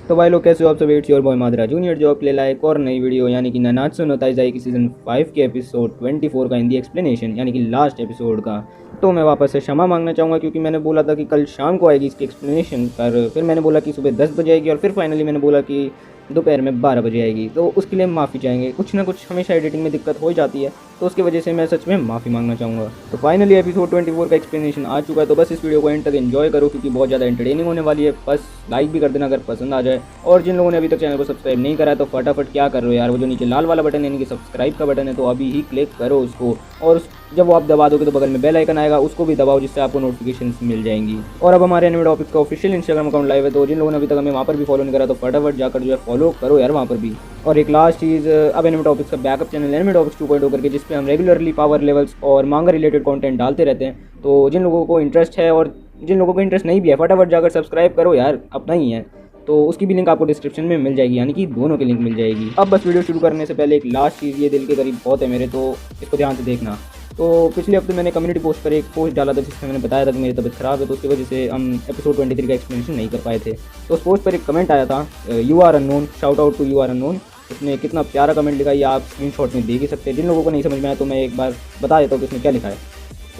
तो भाई लोग कैसे हो आप सब। इट्स योर बॉय मादरा जूनियर जो आप ले लाए एक और नई वीडियो यानी कि नानात्सु नो ताइज़ाई की सीज़न 5 के एपिसोड 24 का हिंदी एक्सप्लेनेशन यानी कि लास्ट एपिसोड का। तो मैं वापस से क्षमा मांगना चाहूँगा क्योंकि मैंने बोला था कि कल शाम को आएगी इसकी एक्सप्लेनेशन, पर फिर मैंने बोला कि सुबह 10 बजे आएगी और फिर फाइनली मैंने बोला कि दोपहर में 12 बजे आएगी। तो उसके लिए माफ़ी चाहेंगे, कुछ ना कुछ हमेशा एडिटिंग में दिक्कत हो जाती है, तो उसकी वजह से मैं सच में माफ़ी मांगना चाहूँगा। तो फाइनली एपिसोड 24 का एक्सप्लेनेशन आ चुका है, तो बस इस वीडियो को एंड तक एंजॉय करो क्योंकि बहुत ज़्यादा एंटरटेनिंग होने वाली है। बस लाइक भी कर देना अगर पसंद आ जाए, और जिन लोगों ने अभी तक चैनल को सब्सक्राइब नहीं करा है तो फटाफट क्या कर रहे हो यार, वो जो नीचे लाल वाला बटन है यानी कि सब्सक्राइब का बटन है, तो अभी ही क्लिक करो उसको, और जब वो आप दबा दोगे तो बगल में बेल आइकन आएगा, उसको भी दबाओ जिससे आपको नोटिफिकेशंस मिल जाएंगी। और अब हमारे एनिमे टॉपिक्स का ऑफिशियल इंस्टाग्राम अकाउंट लाइव है, तो जिन लोगों ने अभी तक हमें वहाँ पर भी फॉलो नहीं करा तो फटाफट जाकर जो है फॉलो करो यार वहाँ पर भी। और एक लास्ट चीज़, अब एनिमे टॉपिक्स का बैकअप चैनल एनिमे टॉपिक्स 2.0 करके, जिस पे हम रेगुलरली पावर लेवल्स और मांगा रिलेटेड कंटेंट डालते रहते हैं। तो जिन लोगों को इंटरेस्ट है और जिन लोगों को इंटरेस्ट नहीं भी है फटाफट जाकर सब्सक्राइब करो यार, अपना ही है। तो उसकी भी लिंक आपको डिस्क्रिप्शन में मिल जाएगी, यानी कि दोनों की लिंक मिल जाएगी। अब बस वीडियो शुरू करने से पहले एक लास्ट चीज़, ये दिल के करीब बहुत है मेरे, तो इसको ध्यान से देखना। तो पिछले हफ्ते मैंने कम्युनिटी पोस्ट पर एक पोस्ट डाला था जिसमें मैंने बताया था कि मेरी तबीयत ख़राब है, तो उसकी वजह से हम एपिसोड 23 का एक्सप्लेनेशन नहीं कर पाए थे। तो उस पोस्ट पर एक कमेंट आया था, you are unknown, shout out to you are unknown. उसने कितना प्यारा कमेंट लिखा, ये आप स्क्रीनशॉट में देख ही सकते हैं। जिन लोगों को नहीं समझ में आया तो मैं एक बार बता देता हूँ कि उसने क्या लिखा है।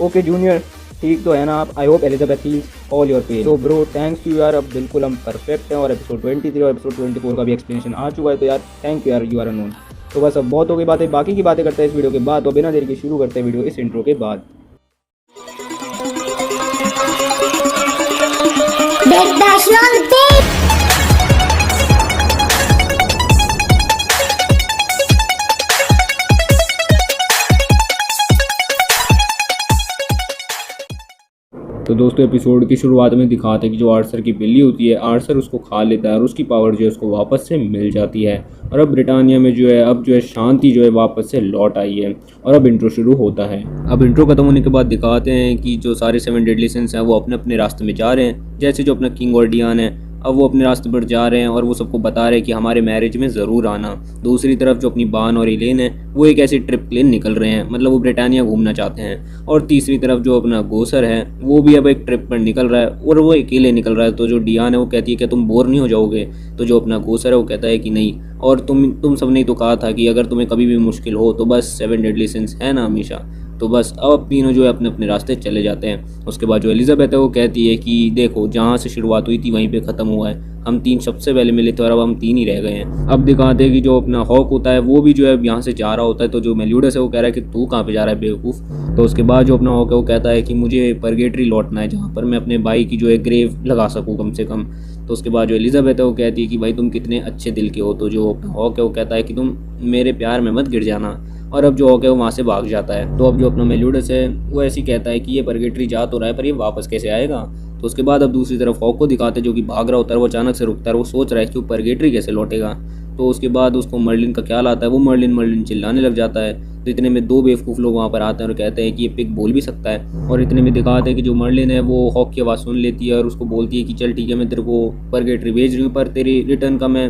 ओके जूनियर, ठीक तो है ना आप? I hope Elizabeth heals all your pain. तो ब्रो थैंक्स टू यार, अब बिल्कुल हम परफेक्ट हैं, और एपिसोड 23 और एपिसोड 24 का भी एक्सप्लेनेशन आ चुका है, तो यार थैंक यू यार, यू आर अननोन। तो बस अब बहुत हो गई बातें, बाकी की बातें करते हैं इस वीडियो के बाद। तो बिना देरी के शुरू करते हैं वीडियो इस इंट्रो के बाद। तो दोस्तों एपिसोड की शुरुआत में दिखाते हैं कि जो आर्चर की बिल्ली होती है, आर्चर उसको खा लेता है और उसकी पावर जो है उसको वापस से मिल जाती है। और अब ब्रिटानिया में जो है अब जो है शांति जो है वापस से लौट आई है, और अब इंट्रो शुरू होता है। अब इंट्रो खत्म होने के बाद दिखाते हैं कि जो सारे 7 डेडली सिंस हैं वो अपने अपने रास्ते में जा रहे हैं। जैसे जो अपना किंग ऑर्डियन है, अब वो अपने रास्ते पर जा रहे हैं और वो सबको बता रहे हैं कि हमारे मैरिज में ज़रूर आना। दूसरी तरफ जो अपनी बान और इलेन है वो एक ऐसी ट्रिप के लिए निकल रहे हैं, मतलब वो ब्रिटानिया घूमना चाहते हैं। और तीसरी तरफ जो अपना गोसर है वो भी अब एक ट्रिप पर निकल रहा है, और वो अकेले निकल रहा है। तो जो डियान है वो कहती है कि तुम बोर नहीं हो जाओगे? तो जो अपना गोसर है वो कहता है कि नहीं, और तुम सब ने तो कहा था कि अगर तुम्हें कभी भी मुश्किल हो तो बस 7 डेडली सिंस है ना हमेशा। तो बस अब तीनों जो है अपने अपने रास्ते चले जाते हैं। उसके बाद जो एलिजाबेथ है वो कहती है कि देखो, जहाँ से शुरुआत हुई थी वहीं पे ख़त्म हुआ है, हम 3 सबसे पहले मिले थे और अब हम 3 ही रह गए हैं। अब दिखाते हैं कि जो अपना हॉक होता है वो भी जो है यहाँ से जा रहा होता है। तो जो मेल्यूडस है वो कह रहा है कि तू कहाँ पे जा रहा है बेवकूफ़। तो उसके बाद जो अपना हॉक है वो कहता है कि मुझे परगेटरी लौटना है, जहाँ पर मैं अपने भाई की जो है ग्रेव लगा सकूँ कम से कम। तो उसके बाद जो एलिजाबेथ है वो कहती है कि भाई तुम कितने अच्छे दिल के हो। तो जो अपना हॉक है वो कहता है कि तुम मेरे प्यार में मत गिर जाना, और अब जो हॉक है वो वहाँ से भाग जाता है। तो अब जो अपना मेल्यूडस है वो ऐसे ही कहता है कि ये परगेटरी जा तो रहा है पर ये वापस कैसे आएगा। तो उसके बाद अब दूसरी तरफ हॉक को दिखाते जो कि भाग रहा होता है, वो अचानक से रुकता है, वो सोच रहा है कि वो परगेटरी कैसे लौटेगा। तो उसके बाद उसको मर्लिन का ख्याल आता है, वो मर्लिन चिल्लाने लग जाता है। तो इतने में 2 बेवकूफ़ लोग वहाँ पर आते हैं और कहते हैं कि ये पिग बोल भी सकता है। और इतने में दिखाते हैं कि जो मर्लिन है वो हॉक की आवाज़ सुन लेती है और उसको बोलती है कि चल ठीक है, मैं तेरे को परगेटरी भेज रही हूँ, पर तेरी रिटर्न का मैं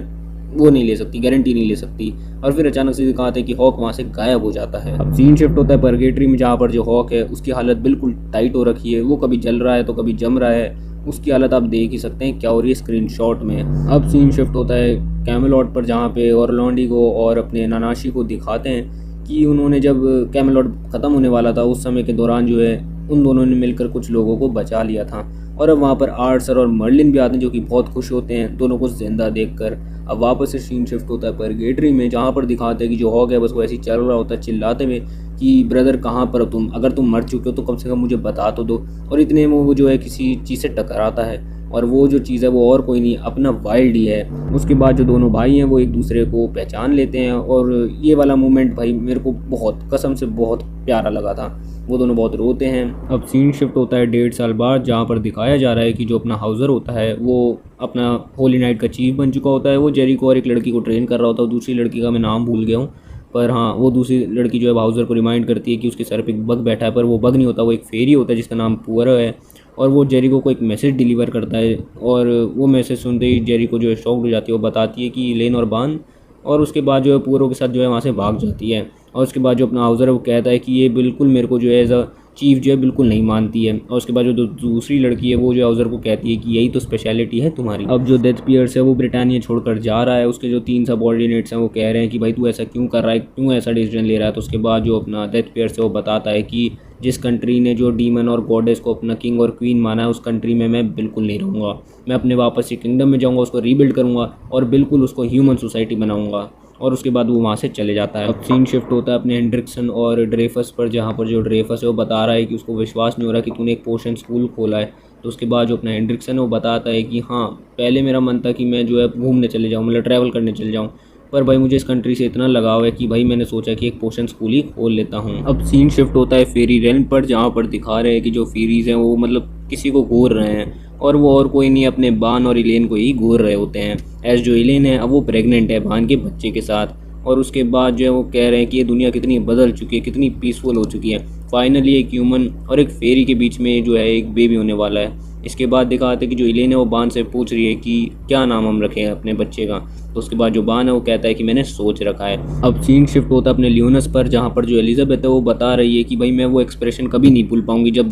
वो नहीं ले सकती, गारंटी नहीं ले सकती। और फिर अचानक से दिखाते हैं कि हॉक वहाँ से गायब हो जाता है। अब सीन शिफ्ट होता है परगेटरी में, जहाँ पर जो हॉक है उसकी हालत बिल्कुल टाइट हो रखी है, वो कभी जल रहा है तो कभी जम रहा है। उसकी हालत आप देख ही सकते हैं क्या हो रही है स्क्रीनशॉट में। अब सीन शिफ्ट होता है कैमेलॉट पर, जहाँ पे ऑरलैंडो और अपने नानाशी को दिखाते हैं कि उन्होंने जब कैमेलॉट ख़त्म होने वाला था उस समय के दौरान जो है उन दोनों ने मिलकर कुछ लोगों को बचा लिया था। और अब वहाँ पर आर्चर और मर्लिन भी आते हैं जो कि बहुत खुश होते हैं दोनों को जिंदा देखकर। अब वापस से सीन शिफ्ट होता है परगेटरी में, जहाँ पर दिखाते हैं कि जो हॉक है बस वो ऐसे ही चल रहा होता है चिल्लाते हुए कि ब्रदर कहाँ पर हो तुम, अगर तुम मर चुके हो तो कम से कम मुझे बता तो दो। और इतने में वो जो है किसी चीज़ से टकराता है, और वो जो चीज़ है वो और कोई नहीं अपना वाइल्ड ही है। उसके बाद जो दोनों भाई हैं वो एक दूसरे को पहचान लेते हैं, और ये वाला मोमेंट भाई मेरे को बहुत कसम से बहुत प्यारा लगा था। वो दोनों बहुत रोते हैं। अब सीन शिफ्ट होता है 1.5 साल बाद, जहाँ पर दिखाया जा रहा है कि जो अपना हाउसर होता है वो अपना होली नाइट का चीफ बन चुका होता है। वो जेरिको और एक लड़की को ट्रेन कर रहा होता है, दूसरी लड़की का मैं नाम भूल गया हूँ, पर हाँ वो दूसरी लड़की जो है हाउसर को रिमाइंड करती है कि उसके सर पे एक बग बैठा है, पर वो बग नहीं होता, वो एक फेरी होता है जिसका नाम पुअरो है। और वो जेरिको को एक मैसेज डिलीवर करता है, और वो मैसेज सुनते ही जेरिको जो है शॉक्ड हो जाती है। वो बताती है कि लेन और बान, और उसके बाद जो है पुअरो के साथ जो है वहाँ से भाग जाती है। और उसके बाद जो अपना हाउसर है वो कहता है कि ये बिल्कुल मेरे को जो है एज अ चीफ जो है बिल्कुल नहीं मानती है। और उसके बाद जो दूसरी लड़की है वो जो हाउजर को कहती है कि यही तो स्पेशलिटी है तुम्हारी। अब जो डेथ पियर्स है वो ब्रिटानिया छोड़कर जा रहा है। उसके जो 3 सबॉर्डिनेट्स हैं वो कह रहे हैं कि भाई तू ऐसा क्यों कर रहा है, क्यों ऐसा डिसीजन ले रहा है। तो उसके बाद जो अपना डेथ पियर्स है वो बताता है कि जिस कंट्री ने जो डीमन और गॉडेस को अपना किंग और क्वीन माना है उस कंट्री में मैं बिल्कुल नहीं रहूँगा। मैं अपने वापस से किंगडम में जाऊँगा, उसको रीबिल्ड करूँगा और बिल्कुल उसको ह्यूमन सोसाइटी बनाऊँगा। और उसके बाद वो वहाँ से चले जाता है। अब सीन शिफ्ट होता है अपने हेंड्रिक्सन और ड्रेफस पर, जहाँ पर जो ड्रेफस है वो बता रहा है कि उसको विश्वास नहीं हो रहा कि तूने एक पोशन स्कूल खोला है। तो उसके बाद जो अपना हेंड्रिक्सन है वो बताता है कि हाँ, पहले मेरा मन था कि मैं जो है घूमने चले जाऊँ, मतलब ट्रैवल करने चले जाऊँ, पर भाई मुझे इस कंट्री से इतना लगाव है कि भाई मैंने सोचा कि एक पोशन स्कूल ही खोल लेता हूँ। अब सीन शिफ्ट होता है फेरी रेल्म पर, जहाँ पर दिखा रहे हैं कि जो फेरीज हैं वो मतलब किसी को घूर रहे हैं और वो और कोई नहीं अपने बान और इलेन को ही घूर रहे होते हैं। एज जो इलेन है अब वो प्रेग्नेंट है बान के बच्चे के साथ। और उसके बाद जो है वो कह रहे हैं कि ये दुनिया कितनी बदल चुकी है, कितनी पीसफुल हो चुकी है। फाइनली एक ह्यूमन और एक फेरी के बीच में जो है एक बेबी होने वाला है। इसके बाद दिखाते हैं कि जो इलेन है वो बान से पूछ रही है कि क्या नाम हम रखें अपने बच्चे का। तो उसके बाद जो बान है वो कहता है कि मैंने सोच रखा है। अब सीन शिफ्ट होता है अपने लियोनस पर, जहाँ पर जो एलिजाबेथ है वो बता रही है कि भाई मैं वो एक्सप्रेशन कभी नहीं भूल पाऊंगी जब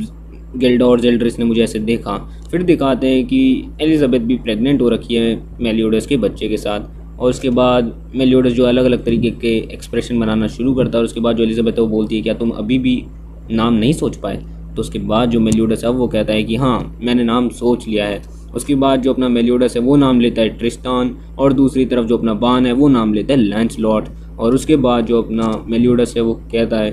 गिल्डा और जेल्ड्रिस ने मुझे ऐसे देखा। फिर दिखाते हैं कि एलिजाबेथ भी प्रेग्नेंट हो रखी है मेलियोडस के बच्चे के साथ। और उसके बाद मेलियोडस जो अलग अलग तरीके के एक्सप्रेशन बनाना शुरू करता है। और उसके बाद जो एलिजाबेथ है वो बोलती है क्या तुम अभी भी नाम नहीं सोच पाए। तो उसके बाद जो मेलियोडस है वो कहता है कि हाँ मैंने नाम सोच लिया है। उसके बाद जो अपना मेलियोडस है वो नाम लेता है ट्रिस्टान, और दूसरी तरफ जो अपना बान है वो नाम लेता है लैंसलॉट। और उसके बाद जो अपना मेलियोडस है वो कहता है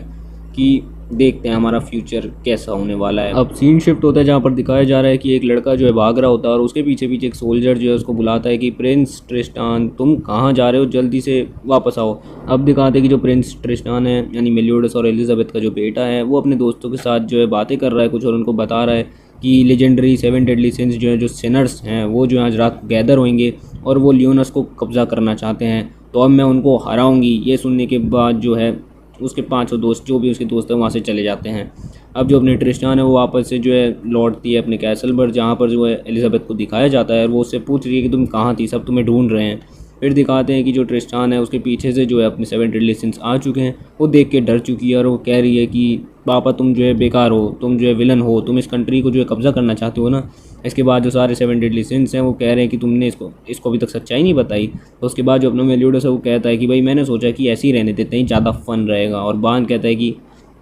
कि देखते हैं हमारा फ्यूचर कैसा होने वाला है। अब सीन शिफ्ट होता है जहाँ पर दिखाया जा रहा है कि एक लड़का जो है भाग रहा होता है और उसके पीछे पीछे एक सोल्जर जो है उसको बुलाता है कि प्रिंस ट्रिस्टान तुम कहाँ जा रहे हो, जल्दी से वापस आओ। अब दिखाते हैं कि जो प्रिंस ट्रिस्टान है यानी मेलियोडस और एलिजाबेथ का जो बेटा है वो अपने दोस्तों के साथ जो है बातें कर रहा है कुछ, और उनको बता रहा है कि लेजेंडरी 7 डेडली सिंस जो है जो सिनर्स हैं वो जो आज रात गैदर होंगे और वो लियोनस को कब्जा करना चाहते हैं। तो अब मैं उनको हराऊंगी। ये सुनने के बाद जो है उसके 5 दोस्त जो भी उसके दोस्त हैं वहाँ से चले जाते हैं। अब जो अपनी ट्रिस्टान है वो वापस से जो है लौटती है अपने कैसल पर, जहाँ पर जो है एलिजाबेथ को दिखाया जाता है और वो उससे पूछ रही है कि तुम कहाँ थी, सब तुम्हें ढूंढ रहे हैं। फिर दिखाते हैं कि जो ट्रिस्टान है उसके पीछे से जो है अपने 7 डेडली सिंस आ चुके हैं। वो देख के डर चुकी है और वो कह रही है कि पापा तुम जो है बेकार हो, तुम जो है विलन हो, तुम इस कंट्री को जो है कब्जा करना चाहते हो ना। इसके बाद जो सारे 7 डेडली सिंस हैं वो कह रहे हैं कि तुमने इसको अभी तक सच्चाई नहीं बताई। तो उसके बाद जो अपना मेलियोडस है वो कहता है कि भाई मैंने सोचा कि ऐसे ही रहने देते हैं, ज़्यादा फन रहेगा। और बान कहता है कि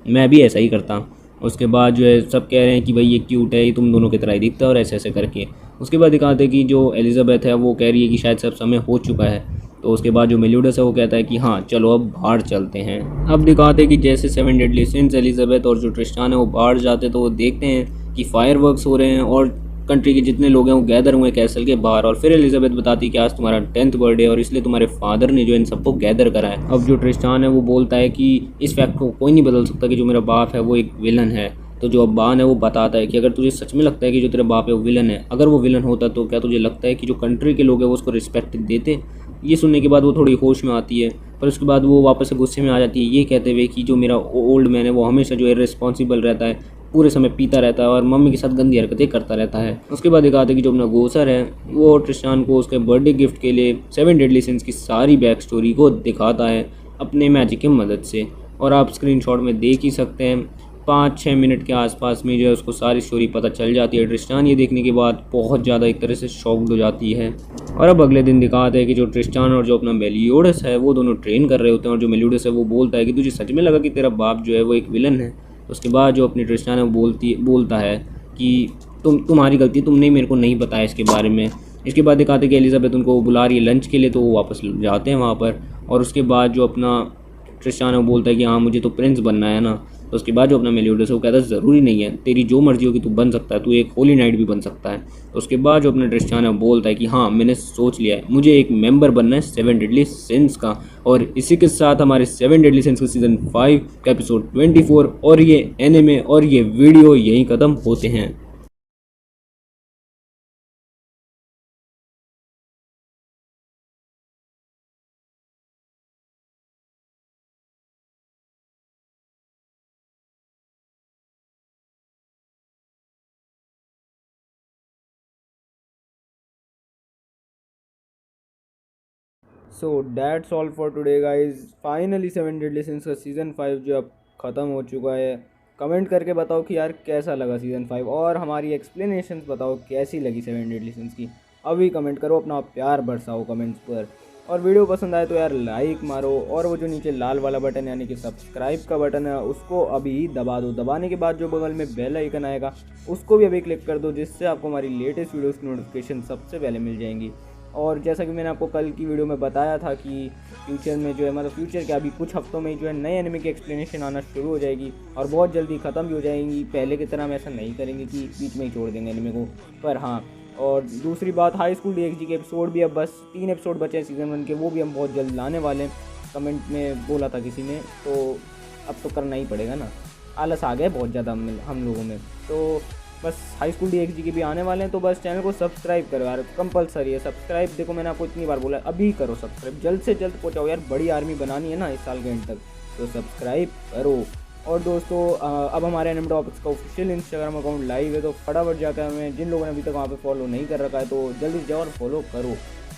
मैं भी ऐसा ही करता। उसके बाद जो है सब कह रहे हैं कि भाई ये क्यूट है, ये तुम दोनों की तरह ही दिखता है और ऐसे ऐसे करके। उसके बाद दिखाते हैं कि जो एलिजाबेथ है वो कह रही है कि शायद सब समय हो चुका है। तो उसके बाद जो मेलियोडस है वो कहता है कि हाँ चलो अब बाहर चलते हैं। अब दिखाते हैं कि जैसे 7 डेडली सिंस एलिजाबेथ और जो ट्रिस्टान है वो बाहर जाते तो वो देखते हैं कि फायरवर्क्स हो रहे हैं और कंट्री के जितने लोग हैं वो गैदर हुए कैसल के बाहर। और फिर एलिजाबेथ बताती कि आज तुम्हारा 10th बर्थडे है और इसलिए तुम्हारे फादर ने जो इन सबको गैदर करा है। अब जो ट्रिस्टान है वो बोलता है कि इस फैक्ट को कोई नहीं बदल सकता कि जो मेरा बाप है वो एक विलन है। तो जो अब्बान है वो बताता है कि अगर तुझे सच में लगता है कि जो तेरा बाप है वो विलन है, अगर वो विलन होता तो क्या तुझे लगता है कि जो कंट्री के लोग हैं वो उसको रिस्पेक्ट देते। ये सुनने के बाद वो थोड़ी होश में आती है, पर उसके बाद वो वापस से गुस्से में आ जाती है ये कहते हुए कि जो मेरा ओल्ड मैन है वो हमेशा जो है रिस्पॉन्सिबल रहता है, पूरे समय पीता रहता है और मम्मी के साथ गंदी हरकतें करता रहता है। उसके बाद दिखाते हैं कि जो अपना गोसर है वो ट्रिस्टान को उसके बर्थडे गिफ्ट के लिए 7 डेडली सिंस की सारी बैक स्टोरी को दिखाता है अपने मैजिक की मदद से। और आप स्क्रीनशॉट में देख ही सकते हैं 5-6 मिनट के आसपास में जो है उसको सारी स्टोरी पता चल जाती है। ट्रिस्टान ये देखने के बाद बहुत ज़्यादा एक तरह से शॉक्ड हो जाती है। और अब अगले दिन दिखाते हैं कि जो ट्रिस्टान और जो अपना मेलियोडस है वो दोनों ट्रेन कर रहे होते हैं। और जो मेलियोडस है वो बोलता है कि तुझे सच में लगा कि तेरा बाप जो है वो एक विलन है। उसके बाद जो अपनी ट्रिस्टान है वो बोलता है कि तुम्हारी गलती, तुमने मेरे को नहीं बताया इसके बारे में। इसके बाद दिखाते कि एलिजाबेथ उनको बुला रही है लंच के लिए, तो वो वापस जाते हैं वहाँ पर। और उसके बाद जो अपना ट्रिस्टान है वो बोलता है कि हाँ मुझे तो प्रिंस बनना है ना। तो उसके बाद जो अपना मेलियोडस है वो कहता है ज़रूरी नहीं है, तेरी जो मर्जी होगी तू बन सकता है, तू एक होली नाइट भी बन सकता है। तो उसके बाद जो अपना ट्रिस्टान है वो बोलता है कि हाँ मैंने सोच लिया है, मुझे एक मेंबर बनना है 7 डेडली सिंस का। और इसी के साथ हमारे 7 डेडली सिंस का सीज़न 5 का एपिसोड 24 और ये एनिमे और ये वीडियो यहीं ख़त्म होते हैं। So that's all for today guys. Finally 7 deadly since का सीज़न 5 जो अब ख़त्म हो चुका है। कमेंट करके बताओ कि यार कैसा लगा सीज़न 5, और हमारी एक्सप्लेनेशंस बताओ कैसी लगी 7 डेडली सिंस की। अभी कमेंट करो, अपना प्यार बरसाओ कमेंट्स पर। और वीडियो पसंद आए तो यार लाइक मारो, और वो जो नीचे लाल वाला बटन यानी कि सब्सक्राइब का बटन है उसको अभी दबा दो। दबाने के बाद जो बगल में बेल आइकन आएगा उसको भी अभी क्लिक कर दो, जिससे आपको हमारी लेटेस्ट वीडियोस की नोटिफिकेशन सबसे पहले मिल जाएंगी। और जैसा कि मैंने आपको कल की वीडियो में बताया था कि फ्यूचर में जो है, मतलब फ्यूचर के अभी कुछ हफ्तों में जो है नए एनिमे की एक्सप्लेनेशन आना शुरू हो जाएगी, और बहुत जल्दी ख़त्म भी हो जाएंगी। पहले की तरह हम ऐसा नहीं करेंगे कि बीच में ही छोड़ देंगे एनिमे को। पर हाँ, और दूसरी बात, हाई स्कूल DxD के एपिसोड भी अब बस 3 एपिसोड बचे हैं सीज़न 1 के, वो भी हम बहुत जल्द लाने वाले हैं। कमेंट में बोला था किसी ने, तो अब तो करना ही पड़ेगा ना, आलस आ गया बहुत ज़्यादा हम लोगों में। तो बस हाई स्कूल DxD के भी आने वाले हैं, तो बस चैनल को सब्सक्राइब करो यार, कंपलसरी है सब्सक्राइब। देखो मैंने आपको इतनी बार बोला है, अभी करो सब्सक्राइब, जल्द से जल्द पहुँचाओ यार, बड़ी आर्मी बनानी है ना इस साल के एंड तक, तो सब्सक्राइब करो। और दोस्तों अब हमारे एनिमे टॉपिक्स का ऑफिशियल इंस्टाग्राम अकाउंट लाइव है, तो फटाफट जाकर हमें, जिन लोगों ने अभी तक वहाँ पे फॉलो नहीं कर रखा है तो जल्दी से जाओ और फॉलो करो।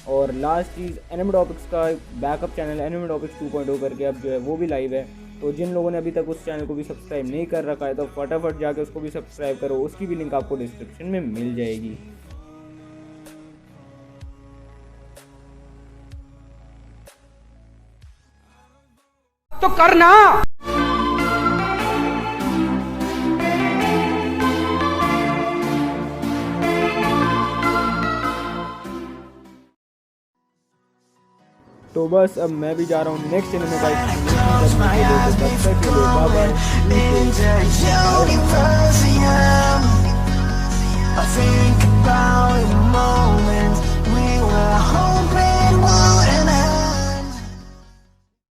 और लास्ट चीज़, एनिमे टॉपिक्स का बैकअप चैनल एनिमे टॉपिक्स 2.0 करके अब जो है वो भी लाइव है, तो जिन लोगों ने अभी तक उस चैनल को भी सब्सक्राइब नहीं कर रखा है तो फटाफट जाके उसको भी सब्सक्राइब करो, उसकी भी लिंक आपको डिस्क्रिप्शन में मिल जाएगी। तो करना। तो बस अब मैं भी जा रहा हूँ नेक्स्ट एनिमे का एक्सप्लेनेशन करने के लिए, तो तब तक के लिए बाय बाय।